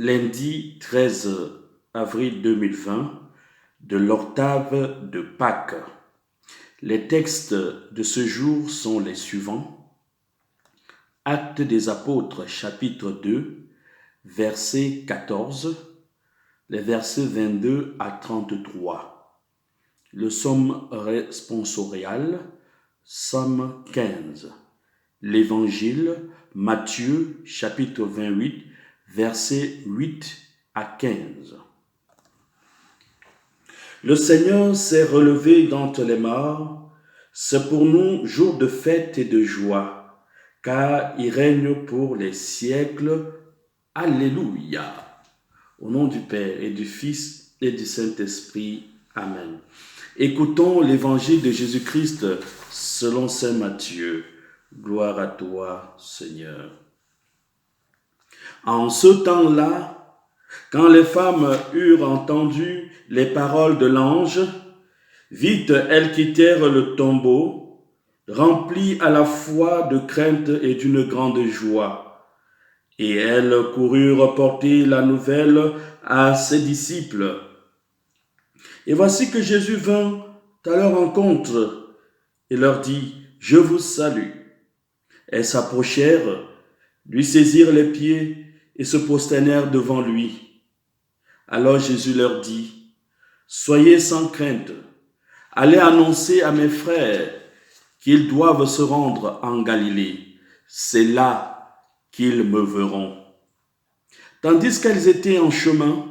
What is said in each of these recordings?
Lundi 13 avril 2020 de l'octave de Pâques. Les textes de ce jour sont les suivants. Actes des Apôtres, chapitre 2, verset 14, les versets 22 à 33. Le psaume responsorial, psaume 15. L'Évangile, Matthieu, chapitre 28, versets 8 à 15. Le Seigneur s'est relevé d'entre les morts, c'est pour nous jour de fête et de joie, car il règne pour les siècles. Alléluia. Au nom du Père et du Fils et du Saint-Esprit. Amen. Écoutons l'évangile de Jésus-Christ selon saint Matthieu. Gloire à toi, Seigneur. En ce temps-là, quand les femmes eurent entendu les paroles de l'ange, vite elles quittèrent le tombeau, remplies à la fois de crainte et d'une grande joie. Et elles coururent porter la nouvelle à ses disciples. Et voici que Jésus vint à leur rencontre et leur dit : « Je vous salue. » Elles s'approchèrent, lui saisirent les pieds et se prosternèrent devant lui. Alors Jésus leur dit : « Soyez sans crainte, allez annoncer à mes frères qu'ils doivent se rendre en Galilée. C'est là qu'ils me verront. » Tandis qu'elles étaient en chemin,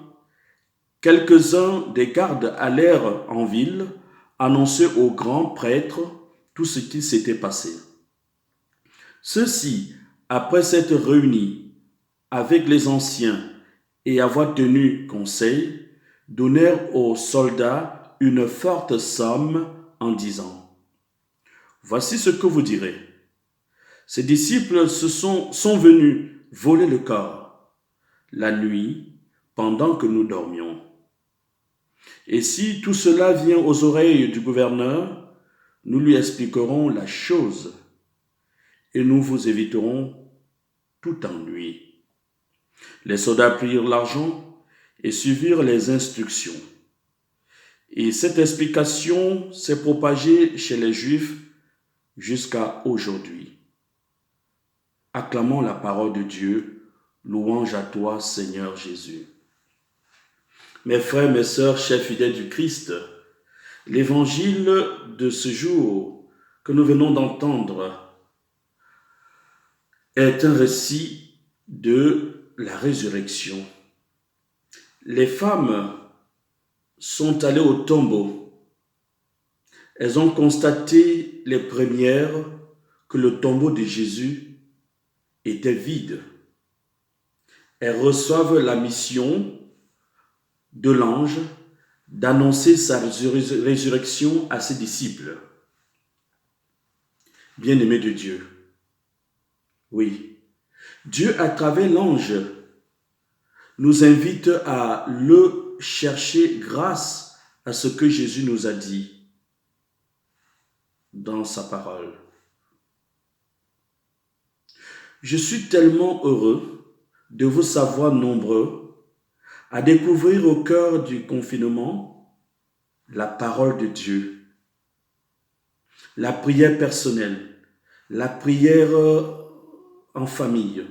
quelques-uns des gardes allèrent en ville annoncer au grand prêtre tout ce qui s'était passé. Ceux-ci, après s'être réunis avec les anciens et avoir tenu conseil, donnèrent aux soldats une forte somme en disant : « Voici ce que vous direz. Ces disciples sont venus voler le corps la nuit pendant que nous dormions. Et si tout cela vient aux oreilles du gouverneur, nous lui expliquerons la chose et nous vous éviterons tout ennui. » Les soldats prirent l'argent et suivirent les instructions. Et cette explication s'est propagée chez les Juifs jusqu'à aujourd'hui. Acclamons la parole de Dieu. Louange à toi, Seigneur Jésus. Mes frères, mes sœurs, chers fidèles du Christ, l'évangile de ce jour que nous venons d'entendre est un récit de la résurrection. Les femmes sont allées au tombeau. Elles ont constaté les premières que le tombeau de Jésus était vide. Elles reçoivent la mission de l'ange d'annoncer sa résurrection à ses disciples. Bien-aimés de Dieu, oui, Dieu, à travers l'ange, nous invite à le chercher grâce à ce que Jésus nous a dit dans sa parole. Je suis tellement heureux de vous savoir nombreux à découvrir au cœur du confinement la parole de Dieu, la prière personnelle, la prière en famille.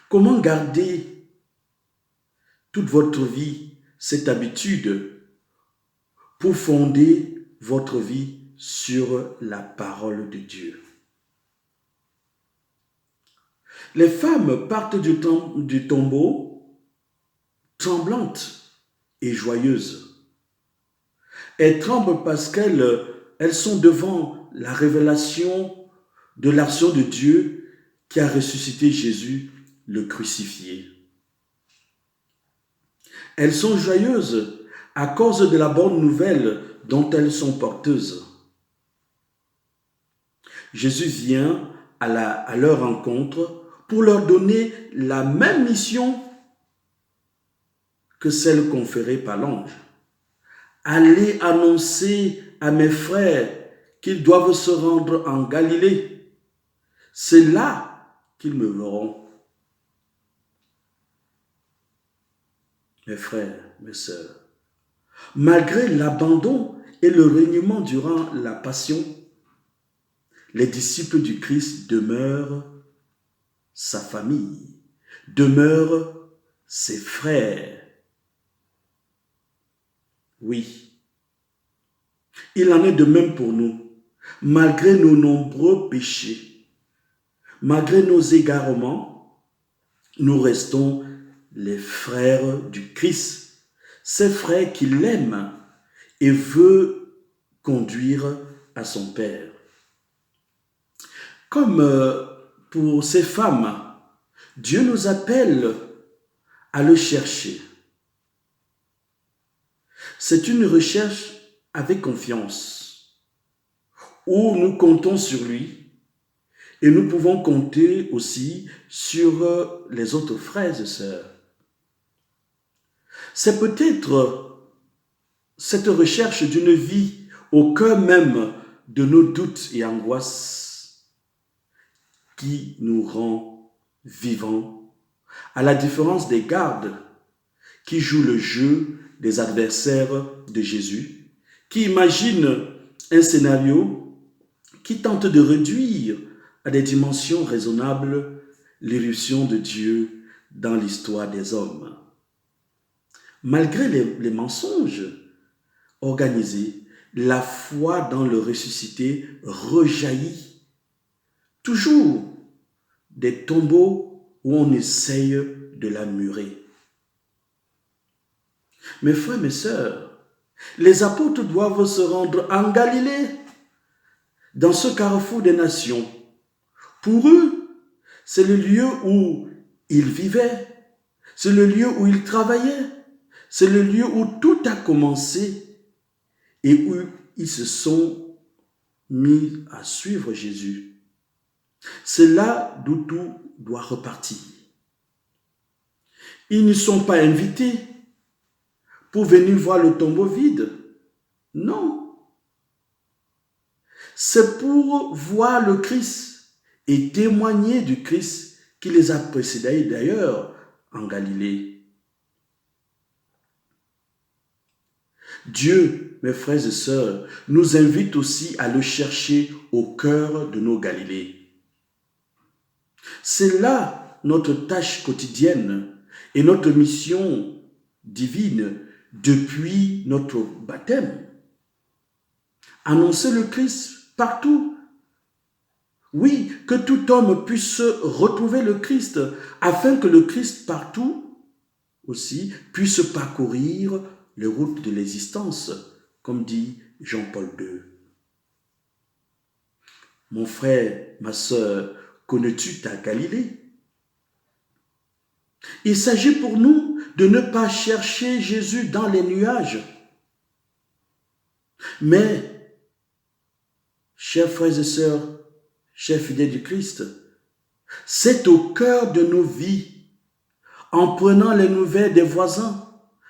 Comment garder toute votre vie cette habitude pour fonder votre vie sur la parole de Dieu? Les femmes partent du tombeau tremblantes et joyeuses. Elles tremblent parce qu'elles sont devant la révélation de l'action de Dieu qui a ressuscité Jésus, le crucifié. Elles sont joyeuses à cause de la bonne nouvelle dont elles sont porteuses. Jésus vient à leur rencontre pour leur donner la même mission que celle conférée par l'ange. Allez annoncer à mes frères qu'ils doivent se rendre en Galilée. C'est là qu'ils me verront. Mes frères, mes sœurs, malgré l'abandon et le reniement durant la passion, les disciples du Christ demeurent sa famille, demeurent ses frères. Oui, il en est de même pour nous. Malgré nos nombreux péchés, malgré nos égarements, nous restons les frères du Christ, ces frères qu'il aime et veut conduire à son Père. Comme pour ces femmes, Dieu nous appelle à le chercher. C'est une recherche avec confiance, où nous comptons sur lui et nous pouvons compter aussi sur les autres frères et sœurs. C'est peut-être cette recherche d'une vie au cœur même de nos doutes et angoisses qui nous rend vivants, à la différence des gardes qui jouent le jeu des adversaires de Jésus, qui imaginent un scénario qui tente de réduire à des dimensions raisonnables l'irruption de Dieu dans l'histoire des hommes. Malgré les mensonges organisés, la foi dans le ressuscité rejaillit toujours des tombeaux où on essaye de la murer. Mes frères, mes sœurs, les apôtres doivent se rendre en Galilée, dans ce carrefour des nations. Pour eux, c'est le lieu où ils vivaient, c'est le lieu où ils travaillaient, c'est le lieu où tout a commencé et où ils se sont mis à suivre Jésus. C'est là d'où tout doit repartir. Ils ne sont pas invités pour venir voir le tombeau vide. Non. C'est pour voir le Christ et témoigner du Christ qui les a précédés d'ailleurs en Galilée. Dieu, mes frères et sœurs, nous invite aussi à le chercher au cœur de nos Galilées. C'est là notre tâche quotidienne et notre mission divine depuis notre baptême. Annoncer le Christ partout. Oui, que tout homme puisse retrouver le Christ, afin que le Christ partout aussi puisse parcourir les routes de l'existence, comme dit Jean-Paul II. Mon frère, ma sœur, connais-tu ta Galilée? Il s'agit pour nous de ne pas chercher Jésus dans les nuages, mais, chers frères et sœurs, chers fidèles du Christ, c'est au cœur de nos vies, en prenant les nouvelles des voisins,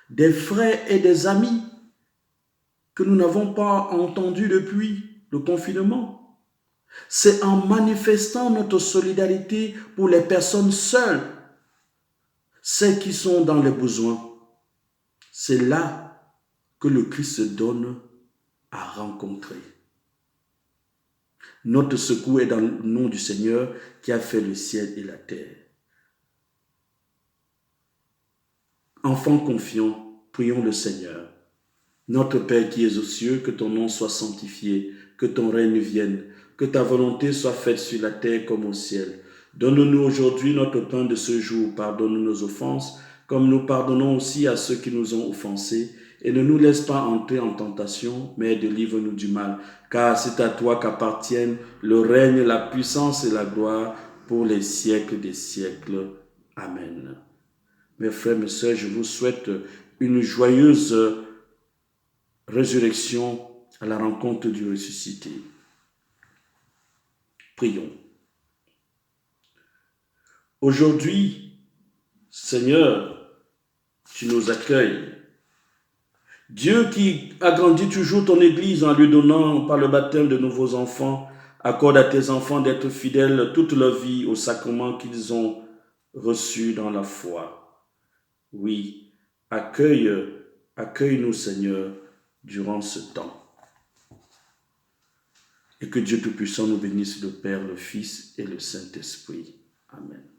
des frères et des amis que nous n'avons pas entendus depuis le confinement. C'est en manifestant notre solidarité pour les personnes seules, celles qui sont dans les besoins. C'est là que le Christ se donne à rencontrer. Notre secours est dans le nom du Seigneur qui a fait le ciel et la terre. Enfants confiants, prions le Seigneur. Notre Père qui es aux cieux, que ton nom soit sanctifié, que ton règne vienne, que ta volonté soit faite sur la terre comme au ciel. Donne-nous aujourd'hui notre pain de ce jour. Pardonne-nous nos offenses, comme nous pardonnons aussi à ceux qui nous ont offensés. Et ne nous laisse pas entrer en tentation, mais délivre-nous du mal. Car c'est à toi qu'appartiennent le règne, la puissance et la gloire pour les siècles des siècles. Amen. Mes frères, mes sœurs, je vous souhaite une joyeuse résurrection à la rencontre du ressuscité. Prions. Aujourd'hui, Seigneur, tu nous accueilles. Dieu qui agrandit toujours ton Église en lui donnant par le baptême de nouveaux enfants, accorde à tes enfants d'être fidèles toute leur vie au sacrement qu'ils ont reçu dans la foi. Oui, accueille-nous, Seigneur, durant ce temps. Et que Dieu Tout-Puissant nous bénisse, le Père, le Fils et le Saint-Esprit. Amen.